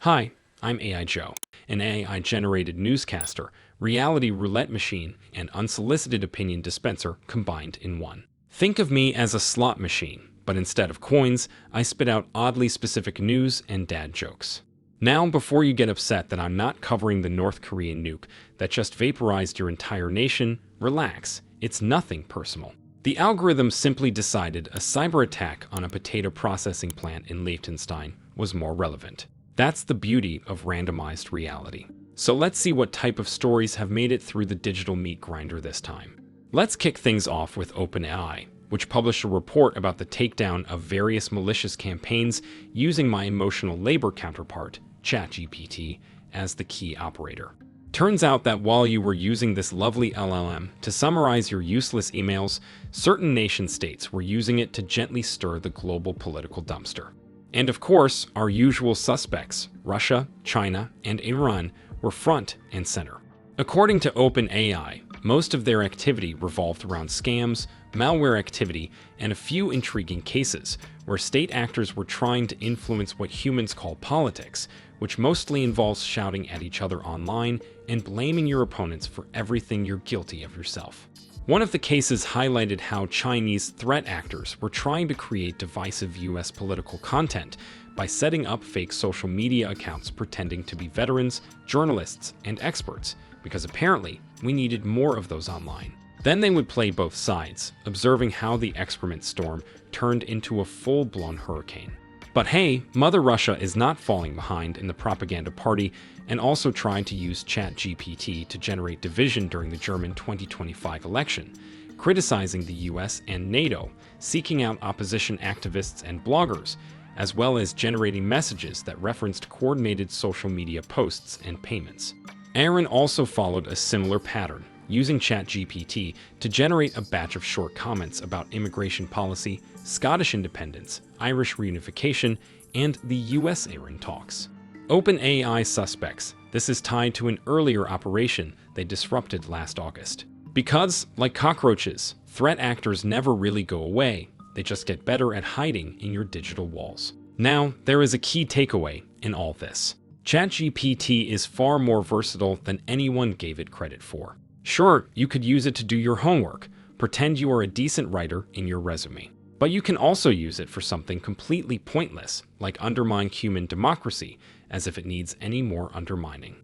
Hi, I'm AI Joe, an AI-generated newscaster, reality roulette machine, and unsolicited opinion dispenser combined in one. Think of me as a slot machine, but instead of coins, I spit out oddly specific news and dad jokes. Now, before you get upset that I'm not covering the North Korean nuke that just vaporized your entire nation, relax, it's nothing personal. The algorithm simply decided a cyber attack on a potato processing plant in Liechtenstein was more relevant. That's the beauty of randomized reality. So let's see what type of stories have made it through the digital meat grinder this time. Let's kick things off with OpenAI, which published a report about the takedown of various malicious campaigns using my emotional labor counterpart, ChatGPT, as the key operator. Turns out that while you were using this lovely LLM to summarize your useless emails, certain nation-states were using it to gently stir the global political dumpster. And of course, our usual suspects, Russia, China, and Iran, were front and center. According to OpenAI, most of their activity revolved around scams, malware activity, and a few intriguing cases where state actors were trying to influence what humans call politics, which mostly involves shouting at each other online and blaming your opponents for everything you're guilty of yourself. One of the cases highlighted how Chinese threat actors were trying to create divisive US political content by setting up fake social media accounts pretending to be veterans, journalists, and experts, because apparently we needed more of those online. Then they would play both sides, observing how the excrement storm turned into a full-blown hurricane. But hey, Mother Russia is not falling behind in the propaganda party and also tried to use ChatGPT to generate division during the German 2025 election, criticizing the US and NATO, seeking out opposition activists and bloggers, as well as generating messages that referenced coordinated social media posts and payments. Aaron also followed a similar pattern, using ChatGPT to generate a batch of short comments about immigration policy, Scottish independence, Irish reunification, and the US-Iran talks. OpenAI suspects this is tied to an earlier operation they disrupted last August. Because, like cockroaches, threat actors never really go away, they just get better at hiding in your digital walls. Now, there is a key takeaway in all this. ChatGPT is far more versatile than anyone gave it credit for. Sure, you could use it to do your homework, pretend you are a decent writer in your resume. But you can also use it for something completely pointless, like undermine human democracy, as if it needs any more undermining.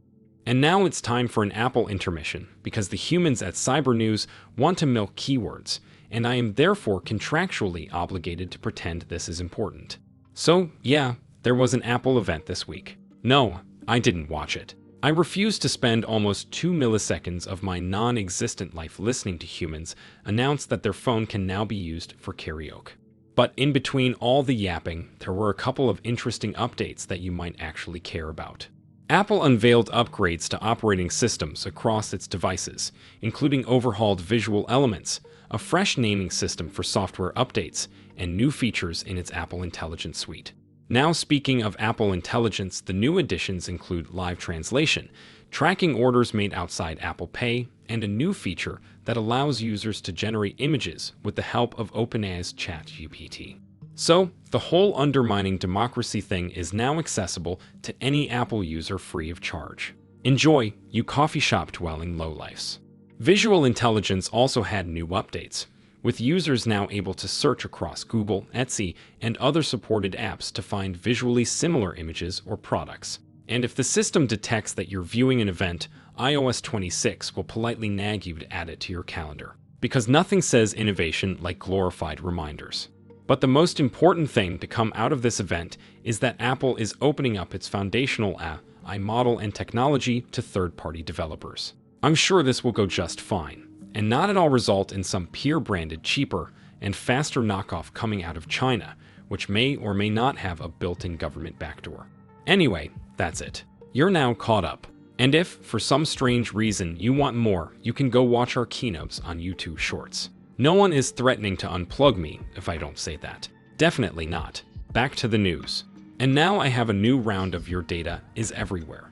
And now it's time for an Apple intermission, because the humans at Cybernews want to milk keywords, and I am therefore contractually obligated to pretend this is important. So, yeah, there was an Apple event this week. No, I didn't watch it. I refuse to spend almost 2 milliseconds of my non-existent life listening to humans announce that their phone can now be used for karaoke. But in between all the yapping, there were a couple of interesting updates that you might actually care about. Apple unveiled upgrades to operating systems across its devices, including overhauled visual elements, a fresh naming system for software updates, and new features in its Apple Intelligence suite. Now, speaking of Apple Intelligence, the new additions include live translation, tracking orders made outside Apple Pay, and a new feature that allows users to generate images with the help of OpenAI's ChatGPT. So, the whole undermining democracy thing is now accessible to any Apple user free of charge. Enjoy, you coffee shop dwelling lowlifes. Visual Intelligence also had new updates, with users now able to search across Google, Etsy, and other supported apps to find visually similar images or products. And if the system detects that you're viewing an event, iOS 26 will politely nag you to add it to your calendar. Because nothing says innovation like glorified reminders. But the most important thing to come out of this event is that Apple is opening up its foundational AI model and technology to third-party developers. I'm sure this will go just fine, and not at all result in some peer-branded cheaper and faster knockoff coming out of China, which may or may not have a built-in government backdoor. Anyway, that's it. You're now caught up. And if, for some strange reason, you want more, you can go watch our keynotes on YouTube Shorts. No one is threatening to unplug me if I don't say that. Definitely not. Back to the news. And now I have a new round of Your Data is Everywhere.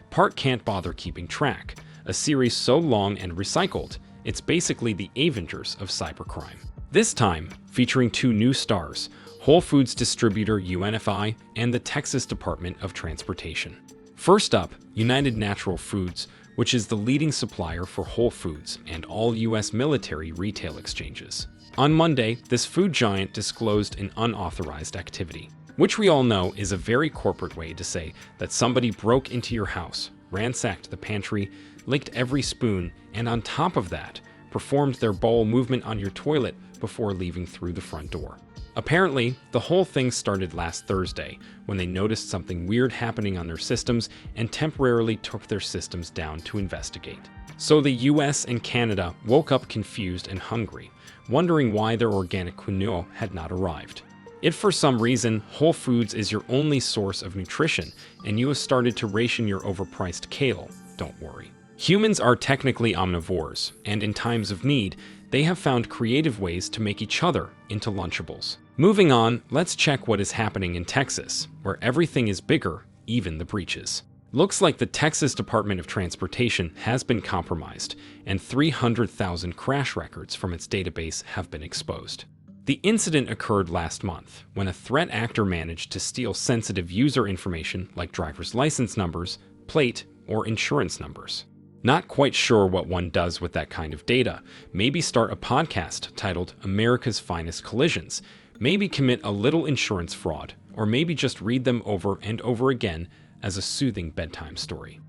Part Can't Bother Keeping Track, a series so long and recycled, it's basically the Avengers of cybercrime. This time, featuring 2 new stars, Whole Foods distributor UNFI, and the Texas Department of Transportation. First up, United Natural Foods, which is the leading supplier for Whole Foods and all U.S. military retail exchanges. On Monday, this food giant disclosed an unauthorized activity, which we all know is a very corporate way to say that somebody broke into your house, ransacked the pantry, licked every spoon, and on top of that, performed their bowel movement on your toilet before leaving through the front door. Apparently, the whole thing started last Thursday when they noticed something weird happening on their systems and temporarily took their systems down to investigate. So the US and Canada woke up confused and hungry, wondering why their organic quinoa had not arrived. If for some reason Whole Foods is your only source of nutrition and you have started to ration your overpriced kale, don't worry. Humans are technically omnivores, and in times of need, they have found creative ways to make each other into Lunchables. Moving on, let's check what is happening in Texas, where everything is bigger, even the breaches. Looks like the Texas Department of Transportation has been compromised, and 300,000 crash records from its database have been exposed. The incident occurred last month, when a threat actor managed to steal sensitive user information like driver's license numbers, plate, or insurance numbers. Not quite sure what one does with that kind of data. Maybe start a podcast titled America's Finest Collisions. Maybe commit a little insurance fraud, or maybe just read them over and over again as a soothing bedtime story.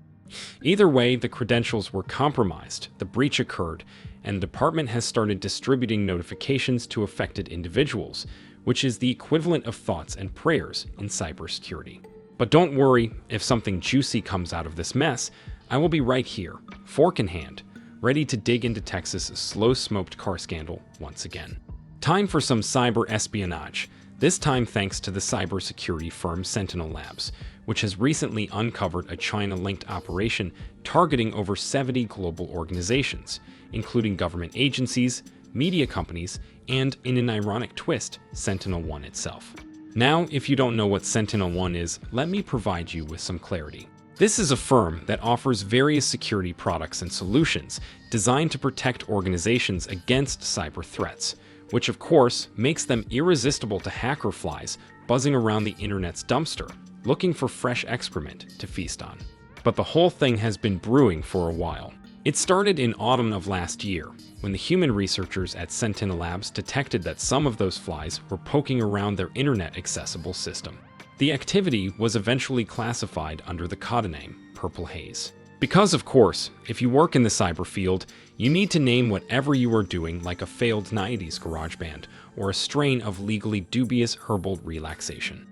Either way, the credentials were compromised, the breach occurred, and the department has started distributing notifications to affected individuals, which is the equivalent of thoughts and prayers in cybersecurity. But don't worry, if something juicy comes out of this mess, I will be right here, fork in hand, ready to dig into Texas' slow-smoked car scandal once again. Time for some cyber espionage, this time thanks to the cybersecurity firm Sentinel Labs, which has recently uncovered a China-linked operation targeting over 70 global organizations, including government agencies, media companies, and, in an ironic twist, Sentinel-1 itself. Now, if you don't know what Sentinel-1 is, let me provide you with some clarity. This is a firm that offers various security products and solutions designed to protect organizations against cyber threats, which of course makes them irresistible to hacker flies buzzing around the internet's dumpster, looking for fresh excrement to feast on. But the whole thing has been brewing for a while. It started in autumn of last year, when the human researchers at Sentinel Labs detected that some of those flies were poking around their internet-accessible system. The activity was eventually classified under the codename Purple Haze. Because, of course, if you work in the cyber field, you need to name whatever you are doing like a failed 90s garage band or a strain of legally dubious herbal relaxation.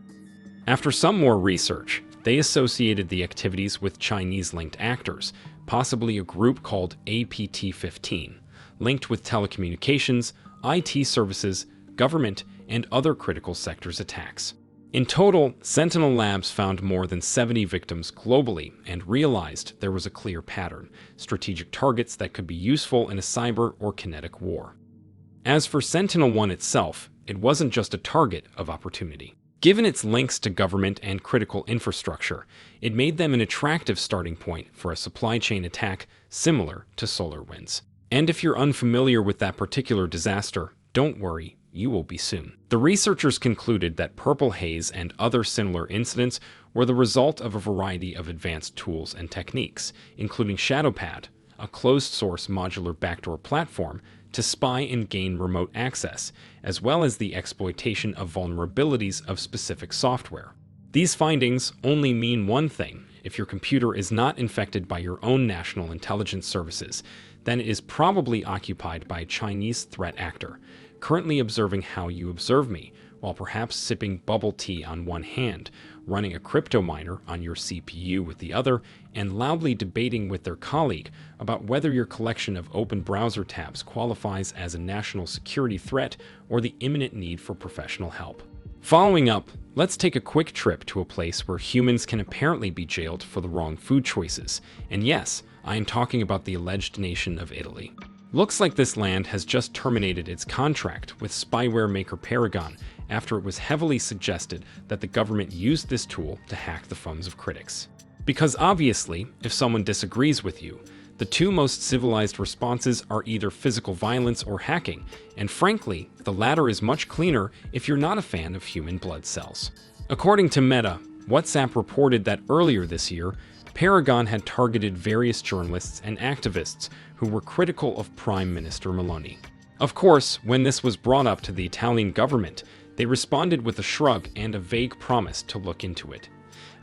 After some more research, they associated the activities with Chinese-linked actors, possibly a group called APT-15, linked with telecommunications, IT services, government, and other critical sectors attacks. In total, Sentinel Labs found more than 70 victims globally and realized there was a clear pattern, strategic targets that could be useful in a cyber or kinetic war. As for Sentinel-1 itself, it wasn't just a target of opportunity. Given its links to government and critical infrastructure, it made them an attractive starting point for a supply chain attack similar to SolarWinds. And if you're unfamiliar with that particular disaster, don't worry, you will be soon. The researchers concluded that Purple Haze and other similar incidents were the result of a variety of advanced tools and techniques, including ShadowPad, a closed-source modular backdoor platform to spy and gain remote access, as well as the exploitation of vulnerabilities of specific software. These findings only mean one thing: if your computer is not infected by your own national intelligence services, then it is probably occupied by a Chinese threat actor, currently observing how you observe me, while perhaps sipping bubble tea on one hand, running a crypto miner on your CPU with the other, and loudly debating with their colleague about whether your collection of open browser tabs qualifies as a national security threat or the imminent need for professional help. Following up, let's take a quick trip to a place where humans can apparently be jailed for the wrong food choices. And yes, I am talking about the alleged nation of Italy. Looks like this land has just terminated its contract with spyware maker Paragon after it was heavily suggested that the government used this tool to hack the phones of critics. Because obviously, if someone disagrees with you, The two most civilized responses are either physical violence or hacking, and frankly, the latter is much cleaner if you're not a fan of human blood cells. According to Meta, WhatsApp reported that earlier this year, Paragon had targeted various journalists and activists who were critical of Prime Minister Meloni. Of course, when this was brought up to the Italian government, they responded with a shrug and a vague promise to look into it.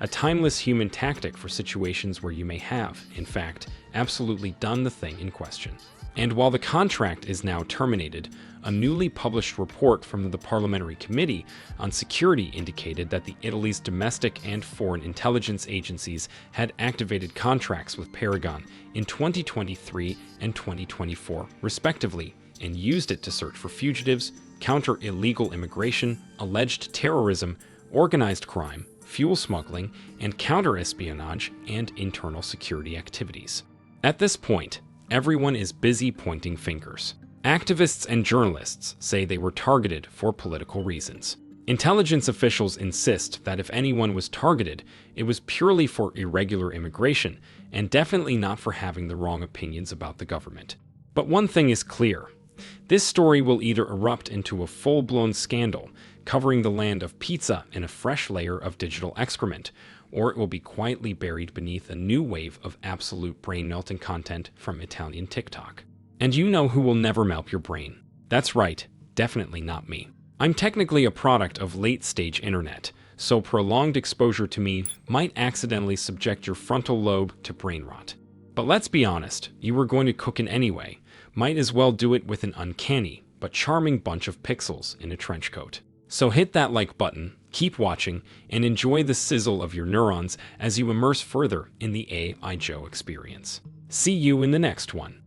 A timeless human tactic for situations where you may have, in fact, absolutely done the thing in question. And while the contract is now terminated, a newly published report from the Parliamentary Committee on Security indicated that Italy's domestic and foreign intelligence agencies had activated contracts with Paragon in 2023 and 2024, respectively, and used it to search for fugitives, counter illegal immigration, alleged terrorism, organized crime, fuel smuggling, and counter-espionage and internal security activities. At this point, everyone is busy pointing fingers. Activists and journalists say they were targeted for political reasons. Intelligence officials insist that if anyone was targeted, it was purely for irregular immigration and definitely not for having the wrong opinions about the government. But one thing is clear. This story will either erupt into a full-blown scandal, covering the land of pizza in a fresh layer of digital excrement, or it will be quietly buried beneath a new wave of absolute brain-melting content from Italian TikTok. And you know who will never melt your brain. That's right, definitely not me. I'm technically a product of late-stage internet, so prolonged exposure to me might accidentally subject your frontal lobe to brain rot. But let's be honest, you were going to cook in anyway. Might as well do it with an uncanny but charming bunch of pixels in a trench coat. So hit that like button, keep watching, and enjoy the sizzle of your neurons as you immerse further in the AI Joe experience. See you in the next one.